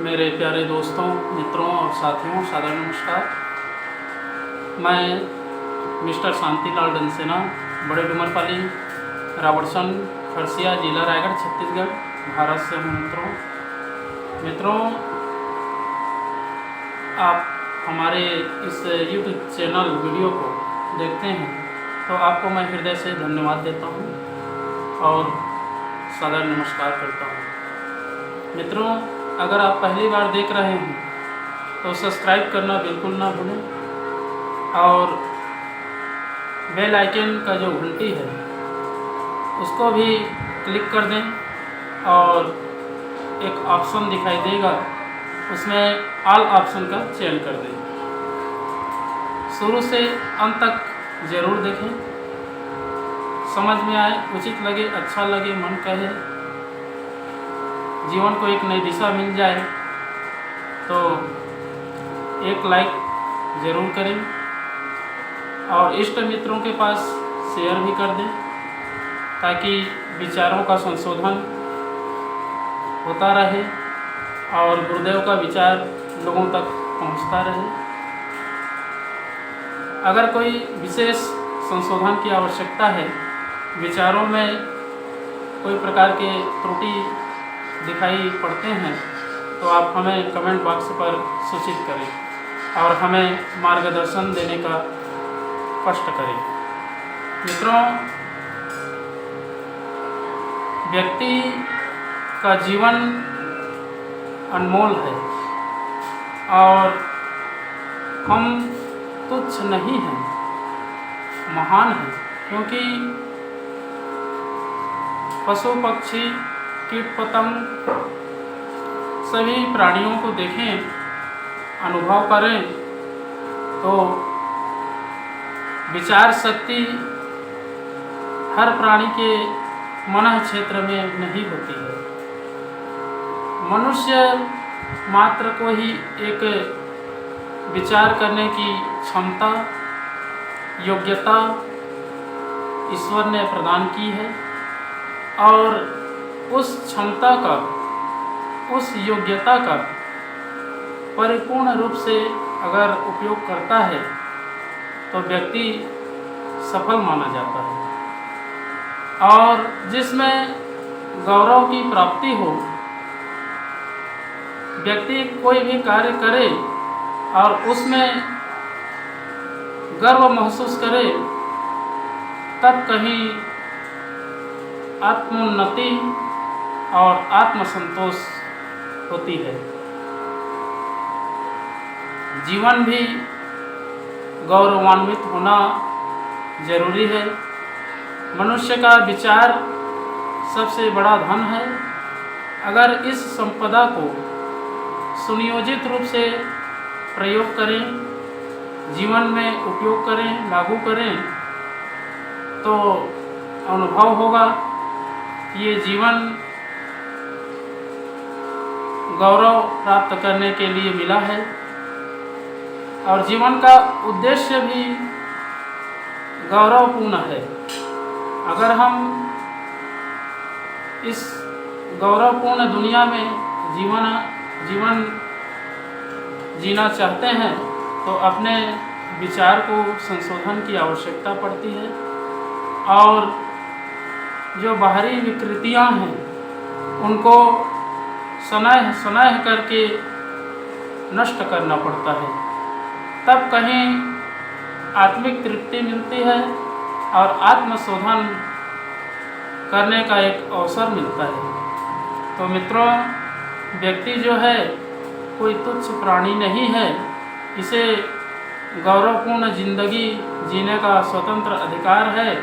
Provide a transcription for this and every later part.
मेरे प्यारे दोस्तों, मित्रों और साथियों, सादर नमस्कार। मैं मिस्टर शांतिलाल डंसेना, बड़े डुमरपाली, रावड़सन, खरसिया, जिला रायगढ़, छत्तीसगढ़, भारत से हूँ। मित्रों, आप हमारे इस यूट्यूब चैनल वीडियो को देखते हैं तो आपको मैं हृदय से धन्यवाद देता हूँ और सादर नमस्कार करता हूँ। मित्रों, अगर आप पहली बार देख रहे हैं तो सब्सक्राइब करना बिल्कुल ना भूलें और बेल आइकन का जो घंटी है उसको भी क्लिक कर दें और एक ऑप्शन दिखाई देगा, उसमें ऑल ऑप्शन का चयन कर दें। शुरू से अंत तक ज़रूर देखें, समझ में आए, उचित लगे, अच्छा लगे, मन कहे, जीवन को एक नई दिशा मिल जाए तो एक लाइक ज़रूर करें और इष्ट मित्रों के पास शेयर भी कर दें ताकि विचारों का संशोधन होता रहे और गुरुदेव का विचार लोगों तक पहुंचता रहे। अगर कोई विशेष संशोधन की आवश्यकता है, विचारों में कोई प्रकार के त्रुटि दिखाई पड़ते हैं तो आप हमें कमेंट बॉक्स पर सूचित करें और हमें मार्गदर्शन देने का कष्ट करें। मित्रों, व्यक्ति का जीवन अनमोल है और हम तुच्छ नहीं हैं, महान हैं, क्योंकि पशु पक्षी कीट पतंग सभी प्राणियों को देखें, अनुभव करें तो विचार शक्ति हर प्राणी के मन क्षेत्र में नहीं होती है। मनुष्य मात्र को ही एक विचार करने की क्षमता, योग्यता ईश्वर ने प्रदान की है और उस क्षमता का, उस योग्यता का परिपूर्ण रूप से अगर उपयोग करता है तो व्यक्ति सफल माना जाता है और जिसमें गौरव की प्राप्ति हो, व्यक्ति कोई भी कार्य करे और उसमें गर्व महसूस करे, तब कहीं आत्मोन्नति और आत्मसंतोष होती है। जीवन भी गौरवान्वित होना जरूरी है। मनुष्य का विचार सबसे बड़ा धन है। अगर इस संपदा को सुनियोजित रूप से प्रयोग करें, जीवन में उपयोग करें, लागू करें तो अनुभव होगा ये जीवन गौरव प्राप्त करने के लिए मिला है और जीवन का उद्देश्य भी गौरवपूर्ण है। अगर हम इस गौरवपूर्ण दुनिया में जीवन जीना चाहते हैं तो अपने विचार को संशोधन की आवश्यकता पड़ती है और जो बाहरी विकृतियां हैं उनको सनाह करके नष्ट करना पड़ता है, तब कहीं आत्मिक तृप्ति मिलती है और आत्मशोधन करने का एक अवसर मिलता है। तो मित्रों, व्यक्ति जो है कोई तुच्छ प्राणी नहीं है, इसे गौरवपूर्ण जिंदगी जीने का स्वतंत्र अधिकार है।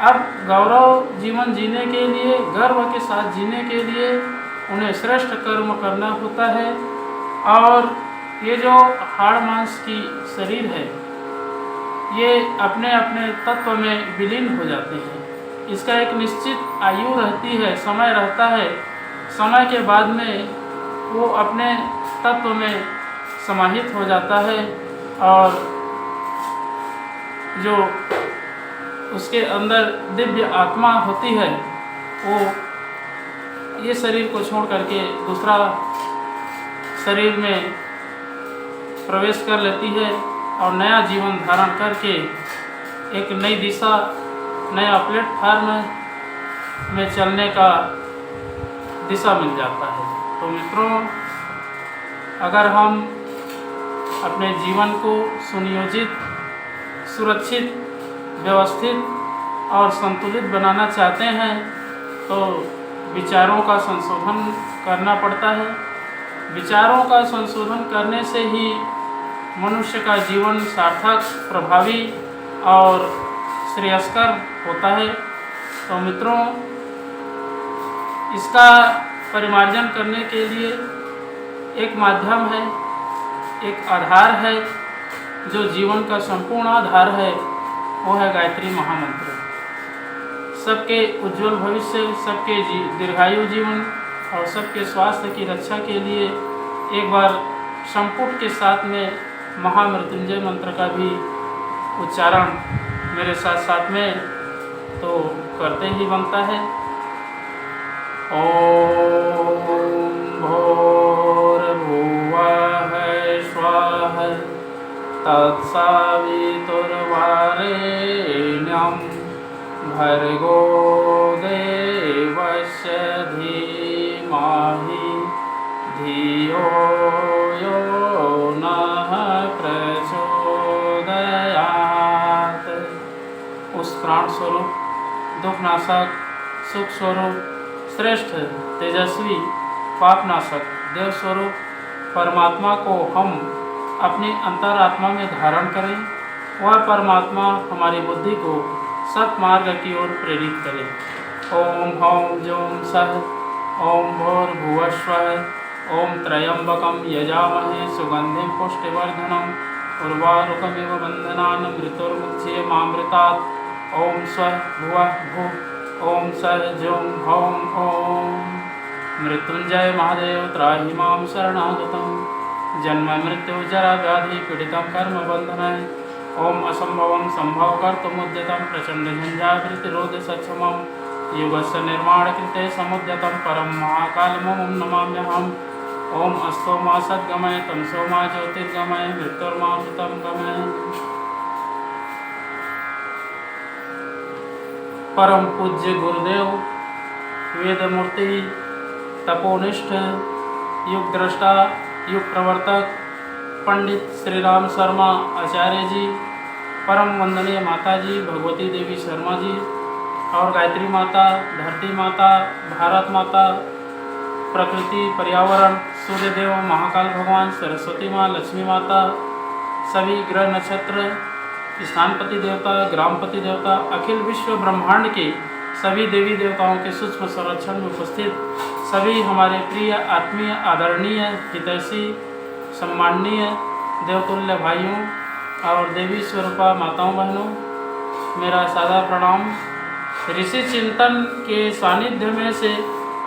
अब गौरव जीवन जीने के लिए, गर्व के साथ जीने के लिए उन्हें श्रेष्ठ कर्म करना होता है और ये जो हाड़ मांस की शरीर है ये अपने अपने तत्व में विलीन हो जाते हैं। इसका एक निश्चित आयु रहती है, समय रहता है। समय के बाद में वो अपने तत्व में समाहित हो जाता है और जो उसके अंदर दिव्य आत्मा होती है वो ये शरीर को छोड़ करके दूसरा शरीर में प्रवेश कर लेती है और नया जीवन धारण करके एक नई दिशा, नया प्लेटफार्म में चलने का दिशा मिल जाता है। तो मित्रों, अगर हम अपने जीवन को सुनियोजित, सुरक्षित, व्यवस्थित और संतुलित बनाना चाहते हैं तो विचारों का संशोधन करना पड़ता है। विचारों का संशोधन करने से ही मनुष्य का जीवन सार्थक, प्रभावी और श्रेयस्कर होता है। तो मित्रों, इसका परिमार्जन करने के लिए एक माध्यम है, एक आधार है, जो जीवन का संपूर्ण आधार है, वो है गायत्री महामंत्र। सबके उज्जवल भविष्य, सबके दीर्घायु जीवन और सबके स्वास्थ्य की रक्षा के लिए एक बार संपुट के साथ में महामृत्युंजय मंत्र का भी उच्चारण मेरे साथ साथ में तो करते ही बनता है। ओम भूर्भुवः स्वः तत्सवितुर्वरेण्यं भर्गो देवस्य धीमहि धियो यो नः प्रचोदयात्। उस प्राण स्वरूप, दुखनाशक, सुख स्वरूप, श्रेष्ठ, तेजस्वी, पापनाशक, देव स्वरूप परमात्मा को हम अपनी अंतरात्मा में धारण करें। वह परमात्मा हमारी बुद्धि को सत्मार्ग की ओर प्रेरित करे। ओम हौं जौं सः ओम भूर्भुवस्वः ओम त्र्यंबकं यजामहे सुगंधिं पुष्टिवर्धनम् उर्वारुकमिव बन्धनान् मृत्युर्मुच्येमामृतात्। ओम स्वः भुवः भुः ओम सः जौं हौं ओम। मृत्युंजय महादेव त्राहि मां शरणागतं जन्म मृत्यु जरा व्याधि पीडितं कर्म बन्धनाय। ओम असंभवं संभव कर्तुमुद्यतं प्रचंड झंझावृतिरोध सक्षमं युगस्य निर्माण कृते समुद्यतं परम महाकालमं नमाम्यहम्। ओम अस्तो मा सद्गमय तमसो मा ज्योतिर्गमय मृत्युर्मामृतं गमय। परम पूज्य गुरुदेव, वेदमूर्ति, तपोनिष्ठ, युग दृष्टा, युग प्रवर्तक पंडित श्री राम शर्मा आचार्य जी, परम वंदनीय माता जी भगवती देवी शर्मा जी और गायत्री माता, धरती माता, भारत माता, प्रकृति, पर्यावरण, सूर्य देव, महाकाल भगवान, सरस्वती माँ, लक्ष्मी माता, सभी ग्रह नक्षत्र, स्थानपति देवता, ग्रामपति देवता, अखिल विश्व ब्रह्मांड के सभी देवी देवताओं के सूक्ष्म संरक्षण में उपस्थित सभी हमारे प्रिय, आत्मीय, आदरणीय, हितैषी, सम्माननीय देवतुल्य भाइयों और देवी स्वरूपा माताओं बहनों, मेरा सादा प्रणाम। ऋषि चिंतन के सानिध्य में से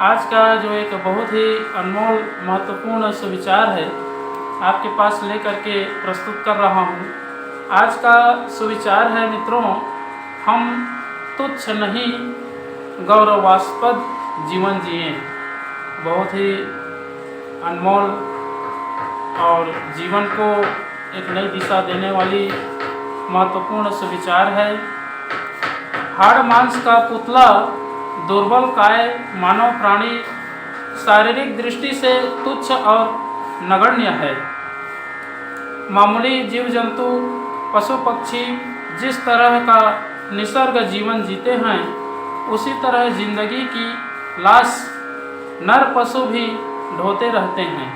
आज का जो एक बहुत ही अनमोल महत्वपूर्ण सुविचार है आपके पास लेकर के प्रस्तुत कर रहा हूँ। आज का सुविचार है मित्रों, हम तुच्छ नहीं गौरवास्पद जीवन जिएं। बहुत ही अनमोल और जीवन को एक नई दिशा देने वाली महत्वपूर्ण सुविचार है। हाड़ मांस का पुतला, दुर्बल काय मानव प्राणी शारीरिक दृष्टि से तुच्छ और नगण्य है। मामूली जीव जंतु, पशु पक्षी जिस तरह का निसर्ग जीवन जीते हैं, उसी तरह जिंदगी की लाश नर पशु भी ढोते रहते हैं।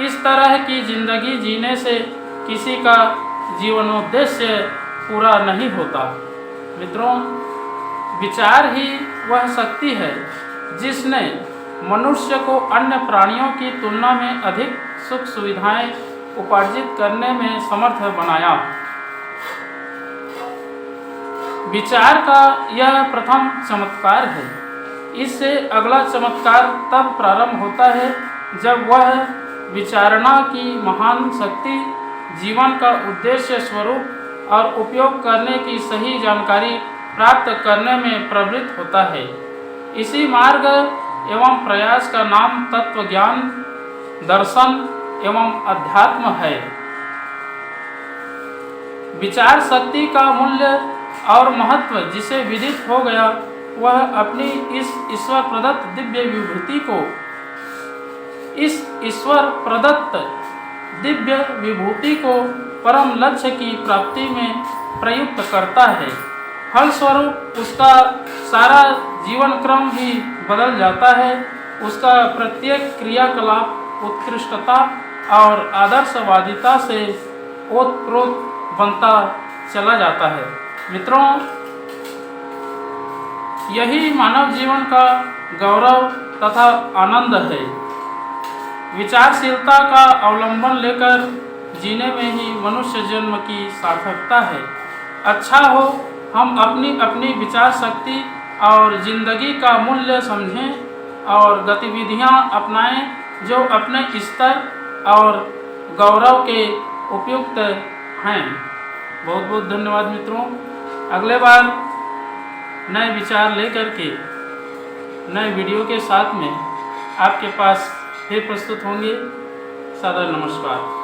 इस तरह की जिंदगी जीने से किसी का जीवनोद्देश्य पूरा नहीं होता। मित्रों, विचार ही वह शक्ति है जिसने मनुष्य को अन्य प्राणियों की तुलना में अधिक सुख सुविधाएं उपार्जित करने में समर्थ बनाया। विचार का यह प्रथम चमत्कार है। इससे अगला चमत्कार तब प्रारंभ होता है जब वह विचारणा की महान शक्ति जीवन का उद्देश्य, स्वरूप और उपयोग करने की सही जानकारी प्राप्त करने में प्रवृत्त होता है। इसी मार्ग एवं प्रयास का नाम तत्व ज्ञान, दर्शन एवं अध्यात्म है। विचार शक्ति का मूल्य और महत्व जिसे विदित हो गया, वह अपनी इस ईश्वर प्रदत्त दिव्य विभूति को, इस ईश्वर प्रदत्त दिव्य विभूति को परम लक्ष्य की प्राप्ति में प्रयुक्त करता है। फलस्वरूप उसका सारा जीवन क्रम भी बदल जाता है। उसका प्रत्येक क्रियाकलाप उत्कृष्टता और आदर्शवादिता से ओतप्रोत बनता चला जाता है। मित्रों, यही मानव जीवन का गौरव तथा आनंद है। विचारशीलता का अवलंबन लेकर जीने में ही मनुष्य जन्म की सार्थकता है। अच्छा हो हम अपनी अपनी विचार शक्ति और जिंदगी का मूल्य समझें और गतिविधियां अपनाएं जो अपने स्तर और गौरव के उपयुक्त हैं। बहुत बहुत धन्यवाद मित्रों। अगले बार नए विचार लेकर के नए वीडियो के साथ में आपके पास फिर प्रस्तुत होंगे। सादर नमस्कार।